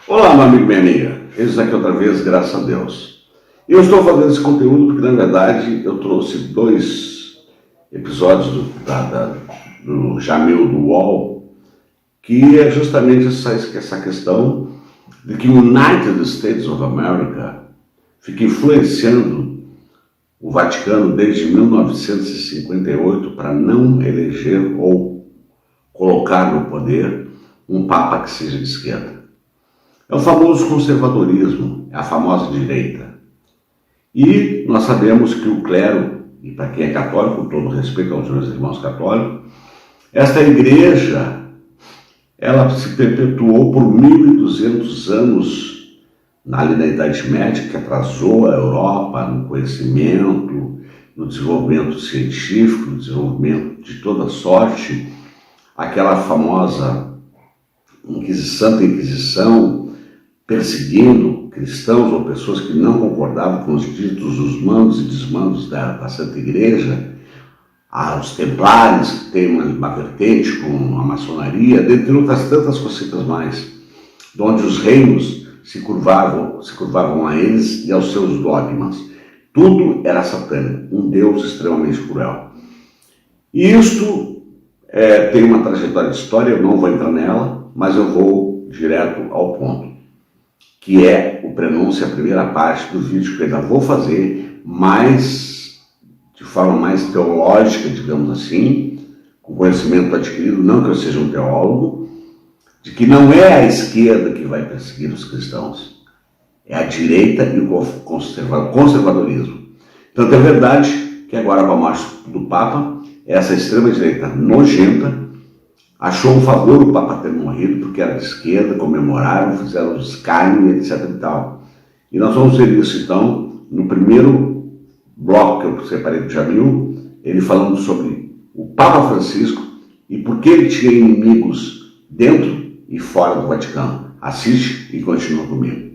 Olá, meu amigo, minha amiga. Eis aqui outra vez, graças a Deus. E eu estou fazendo esse conteúdo porque, na verdade, eu trouxe dois episódios do Jamil do UOL, que é justamente essa questão de que o United States of America fica influenciando o Vaticano desde 1958 para não eleger ou colocar no poder um Papa que seja de esquerda. É o famoso conservadorismo, é a famosa direita. E nós sabemos que o clero, e para quem é católico, com todo respeito aos meus irmãos católicos, esta igreja, ela se perpetuou por 1.200 anos ali na Idade Média, que atrasou a Europa no conhecimento, no desenvolvimento científico, no desenvolvimento de toda sorte, aquela famosa Santa Inquisição, perseguindo cristãos ou pessoas que não concordavam com os ditos, os mandos e desmandos da Santa Igreja, os templários, que tem uma vertente com a maçonaria, dentre outras tantas cositas mais, onde os reinos se curvavam a eles e aos seus dogmas. Tudo era satânico, um Deus extremamente cruel. E isto tem uma trajetória de história, eu não vou entrar nela, mas eu vou direto ao ponto, que é o prenúncio, a primeira parte do vídeo que eu ainda vou fazer, de forma mais teológica, digamos assim, com conhecimento adquirido, não que eu seja um teólogo, de que não é a esquerda que vai perseguir os cristãos, é a direita e o conservadorismo. Tanto é verdade que agora, com a marcha do Papa, essa extrema-direita nojenta achou um favor o Papa ter morrido, porque era de esquerda, comemoraram, fizeram escárnio, etc. e tal. E nós vamos ver isso, então, no primeiro bloco que eu separei do Jamil, ele falando sobre o Papa Francisco e por que ele tinha inimigos dentro e fora do Vaticano. Assiste e continua comigo.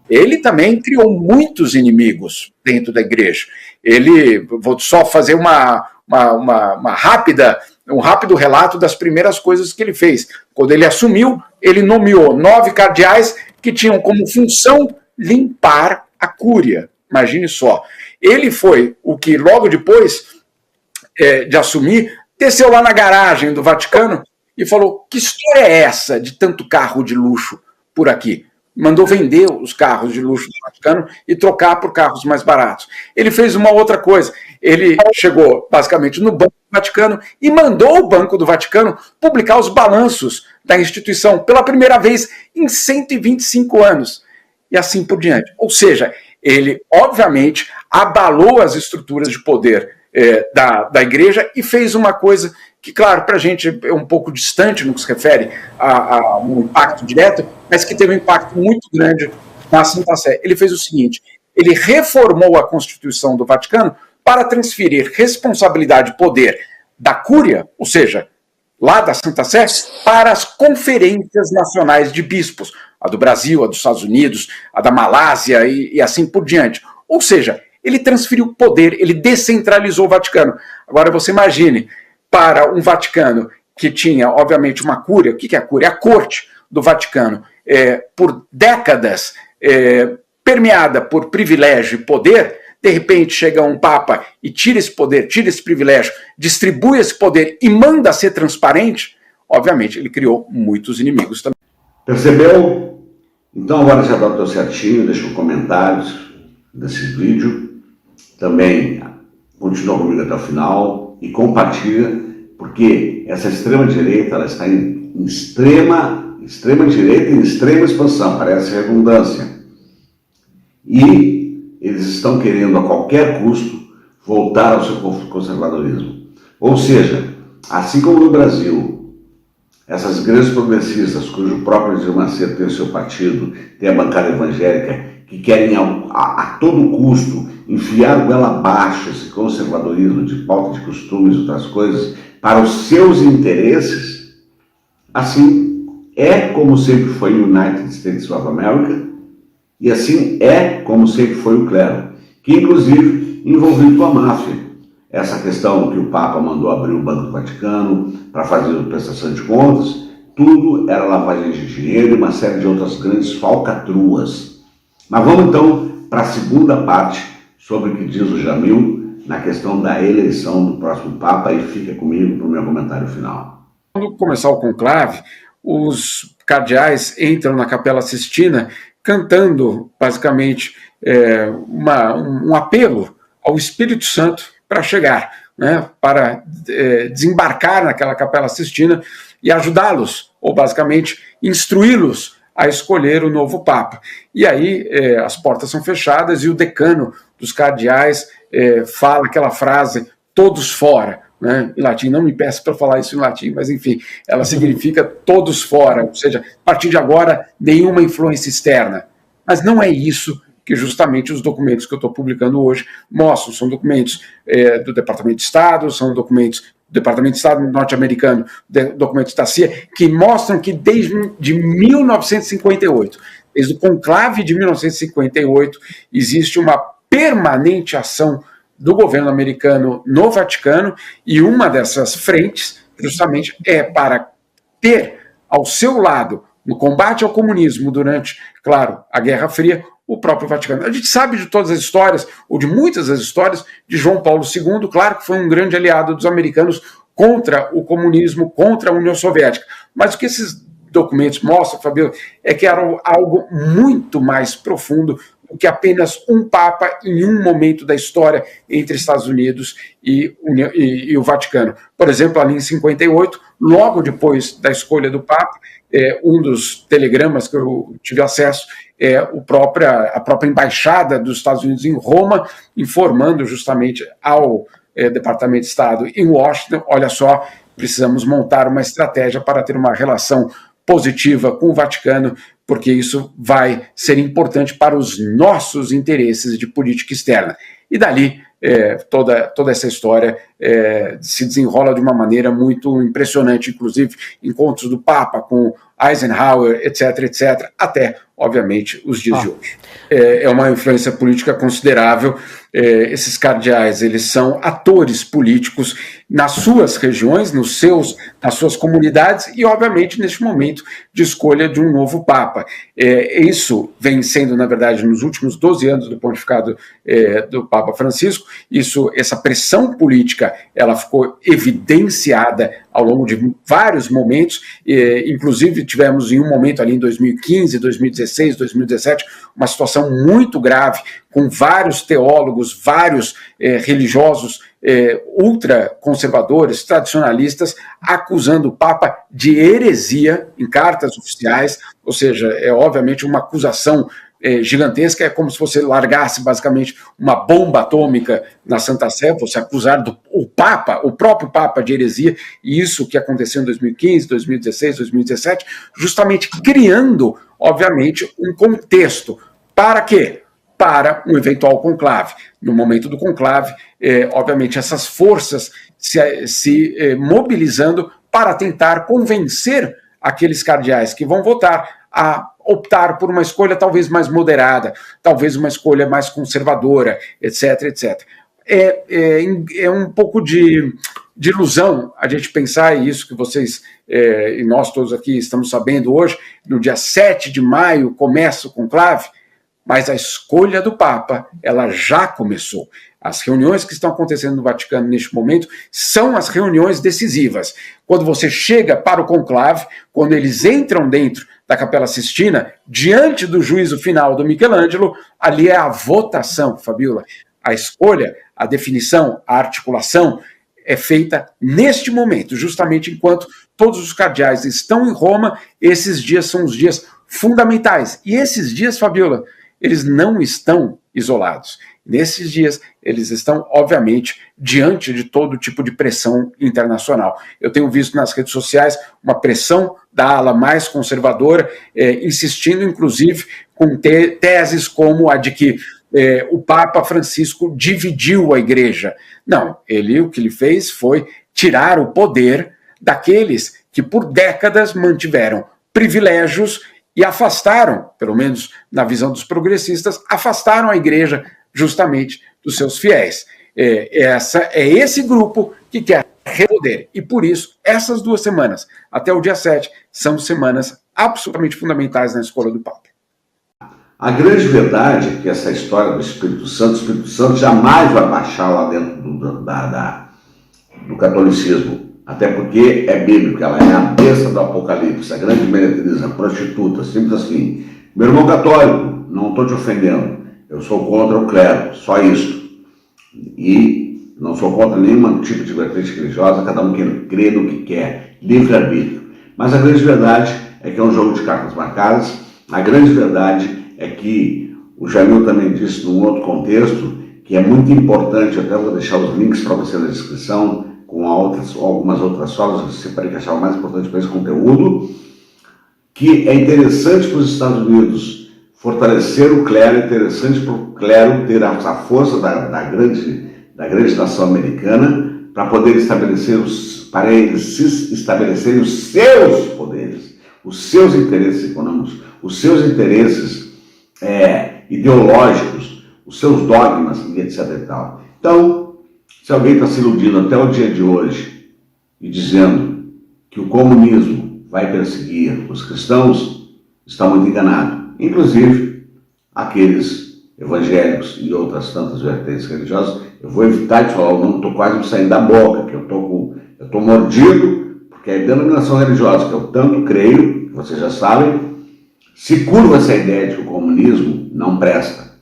Ele também criou muitos inimigos dentro da igreja. Vou só fazer um rápido relato das primeiras coisas que ele fez. Quando ele assumiu, ele nomeou 9 cardeais que tinham como função limpar a cúria. Imagine só. Ele foi o que, logo depois de assumir, desceu lá na garagem do Vaticano e falou: que história é essa de tanto carro de luxo por aqui? Mandou vender os carros de luxo do Vaticano e trocar por carros mais baratos. Ele fez uma outra coisa. Ele chegou, basicamente, no Banco do Vaticano e mandou o Banco do Vaticano publicar os balanços da instituição pela primeira vez em 125 anos. E assim por diante. Ou seja, ele, obviamente, abalou as estruturas de poder da igreja e fez uma coisa que, claro, para a gente é um pouco distante no que se refere ao impacto direto, mas que teve um impacto muito grande na Santa Sé. Ele fez o seguinte: ele reformou a Constituição do Vaticano para transferir responsabilidade e poder da Cúria, ou seja, lá da Santa Sé, para as conferências nacionais de bispos, a do Brasil, a dos Estados Unidos, a da Malásia e assim por diante. Ou seja, ele transferiu poder, ele descentralizou o Vaticano. Agora você imagine, para um Vaticano que tinha, obviamente, uma cúria. O que é a cúria? A corte do Vaticano, por décadas, permeada por privilégio e poder. De repente chega um Papa e tira esse poder, tira esse privilégio, distribui esse poder e manda ser transparente. Obviamente, ele criou muitos inimigos também. Percebeu? Então agora já dá o teu certinho, deixa os comentários desse vídeo. Também continua comigo até o final e compartilha, porque essa extrema-direita ela está em extrema-direita e em extrema expansão, parece redundância. E eles estão querendo a qualquer custo voltar ao seu conservadorismo. Ou seja, assim como no Brasil, essas igrejas progressistas, cujo próprio Edir Macedo tem o seu partido, tem a bancada evangélica, que querem a todo custo enfiar goela abaixo esse conservadorismo de pauta de costumes e outras coisas para os seus interesses, assim é como sempre foi o United States of America e assim é como sempre foi o clero, que inclusive envolvido com a máfia. Essa questão que o Papa mandou abrir o Banco do Vaticano para fazer a prestação de contas, tudo era lavagem de dinheiro e uma série de outras grandes falcatruas. Mas vamos então para a segunda parte sobre o que diz o Jamil na questão da eleição do próximo Papa, e fica comigo para o meu comentário final. Quando começar o conclave, os cardeais entram na Capela Sistina cantando, basicamente, um apelo ao Espírito Santo para chegar, né, para desembarcar naquela Capela Sistina e ajudá-los, ou basicamente instruí-los a escolher o novo Papa. E aí as portas são fechadas e o decano dos cardeais fala aquela frase, todos fora, né, em latim. Não me peço para falar isso em latim, mas enfim, ela significa todos fora, ou seja, a partir de agora, nenhuma influência externa. Mas não é isso que justamente os documentos que eu estou publicando hoje mostram. São documentos do Departamento de Estado, são documentos do Departamento de Estado norte-americano, documentos da CIA, que mostram que desde 1958, desde o conclave de 1958, existe uma permanente ação do governo americano no Vaticano, e uma dessas frentes justamente é para ter ao seu lado, no combate ao comunismo durante, claro, a Guerra Fria, o próprio Vaticano. A gente sabe de todas as histórias, ou de muitas das histórias, de João Paulo II, claro que foi um grande aliado dos americanos contra o comunismo, contra a União Soviética. Mas o que esses documentos mostram, Fabio, é que era algo muito mais profundo do que apenas um Papa em um momento da história entre Estados Unidos e o Vaticano. Por exemplo, ali em 58, logo depois da escolha do Papa, um dos telegramas que eu tive acesso é a própria embaixada dos Estados Unidos em Roma, informando justamente ao Departamento de Estado em Washington, olha só, precisamos montar uma estratégia para ter uma relação positiva com o Vaticano, porque isso vai ser importante para os nossos interesses de política externa. E dali, toda essa história se desenrola de uma maneira muito impressionante, inclusive encontros do Papa com Eisenhower, etc., até, obviamente, os dias de hoje. É uma influência política considerável. Esses cardeais, eles são atores políticos nas suas regiões, nas suas comunidades e, obviamente, neste momento de escolha de um novo Papa. Isso vem sendo, na verdade, nos últimos 12 anos do pontificado do Papa Francisco, essa pressão política, ela ficou evidenciada ao longo de vários momentos, inclusive tivemos em um momento ali em 2015, 2016, 2017, uma situação muito grave, com vários teólogos, vários religiosos ultraconservadores, tradicionalistas, acusando o Papa de heresia em cartas oficiais, ou seja, é obviamente uma acusação gigantesca, é como se você largasse basicamente uma bomba atômica na Santa Sé, você acusar o próprio Papa de heresia, e isso que aconteceu em 2015, 2016, 2017, justamente criando, obviamente, um contexto. Para quê? Para um eventual conclave. No momento do conclave, obviamente, essas forças se mobilizando para tentar convencer aqueles cardeais que vão votar a optar por uma escolha talvez mais moderada, talvez uma escolha mais conservadora, etc. É um pouco de ilusão a gente pensar isso que vocês e nós todos aqui estamos sabendo hoje. No dia 7 de maio começa o conclave, mas a escolha do Papa, ela já começou. As reuniões que estão acontecendo no Vaticano neste momento são as reuniões decisivas. Quando você chega para o conclave, quando eles entram dentro da Capela Sistina, diante do juízo final do Michelangelo, ali é a votação, Fabiola. A escolha, a definição, a articulação é feita neste momento, justamente enquanto todos os cardeais estão em Roma. Esses dias são os dias fundamentais. E esses dias, Fabiola, eles não estão isolados. Nesses dias, eles estão, obviamente, diante de todo tipo de pressão internacional. Eu tenho visto nas redes sociais uma pressão da ala mais conservadora, insistindo, inclusive, com teses como a de que o Papa Francisco dividiu a igreja. Não, o que ele fez foi tirar o poder daqueles que, por décadas, mantiveram privilégios e afastaram, pelo menos na visão dos progressistas, afastaram a igreja justamente dos seus fiéis. É esse grupo que quer poder. E por isso, essas 2 semanas, até o dia 7, são semanas absolutamente fundamentais na escolha do Papa. A grande verdade é que essa história do Espírito Santo jamais vai baixar lá dentro do catolicismo, até porque é bíblico, ela é a besta do Apocalipse, a grande meretriz, a prostituta, simples assim. Meu irmão católico, não estou te ofendendo, eu sou contra o clero, só isso. E não sou contra nenhum tipo de vertente religiosa, cada um crê no que quer, livre-arbítrio. Mas a grande verdade é que é um jogo de cartas marcadas, a grande verdade é que o Jamil também disse num outro contexto, que é muito importante, até vou deixar os links para você na descrição, com algumas outras falas, que você separei que achava mais importante para esse conteúdo, que é interessante para os Estados Unidos fortalecer o clero, é interessante para o clero ter a força da grande nação americana para poder para eles estabelecerem os seus poderes, os seus interesses econômicos, os seus interesses ideológicos, os seus dogmas e etc. e tal. Então, se alguém está se iludindo até o dia de hoje e dizendo que o comunismo vai perseguir os cristãos, está muito enganado. Inclusive, aqueles evangélicos e outras tantas vertentes religiosas, eu vou evitar de falar o nome, estou quase me saindo da boca, que eu estou mordido, porque a denominação religiosa que eu tanto creio, que vocês já sabem, se curva essa ideia de que o comunismo não presta,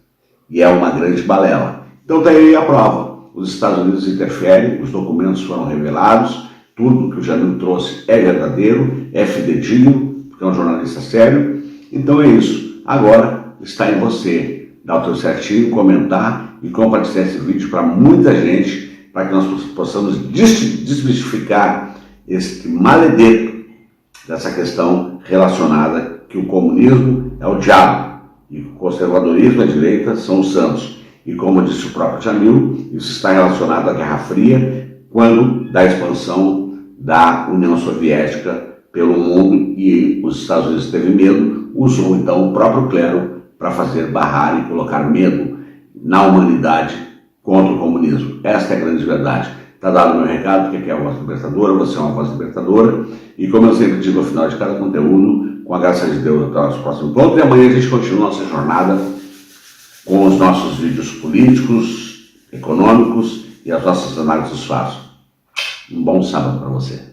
e é uma grande balela. Então está aí a prova. Os Estados Unidos interferem, os documentos foram revelados, tudo que o Jamil trouxe é verdadeiro, é fidedigno, porque é um jornalista sério. Então é isso. Agora está em você dar o teu certinho, comentar e compartilhar esse vídeo para muita gente, para que nós possamos desmistificar esse maledeto dessa questão relacionada que o comunismo é o diabo e o conservadorismo e a direita são os santos. E como disse o próprio Jamil, isso está relacionado à Guerra Fria, quando da expansão da União Soviética pelo mundo e os Estados Unidos teve medo, usou então o próprio clero para fazer barrar e colocar medo na humanidade contra o comunismo. Esta é a grande verdade. Está dado o meu recado, porque aqui é a Voz Libertadora, você é uma Voz Libertadora, e como eu sempre digo ao final de cada conteúdo, com a graça de Deus, até o nosso próximo encontro, e amanhã a gente continua nossa jornada com os nossos vídeos políticos, econômicos e as nossas análises dos fatos. Um bom sábado para você.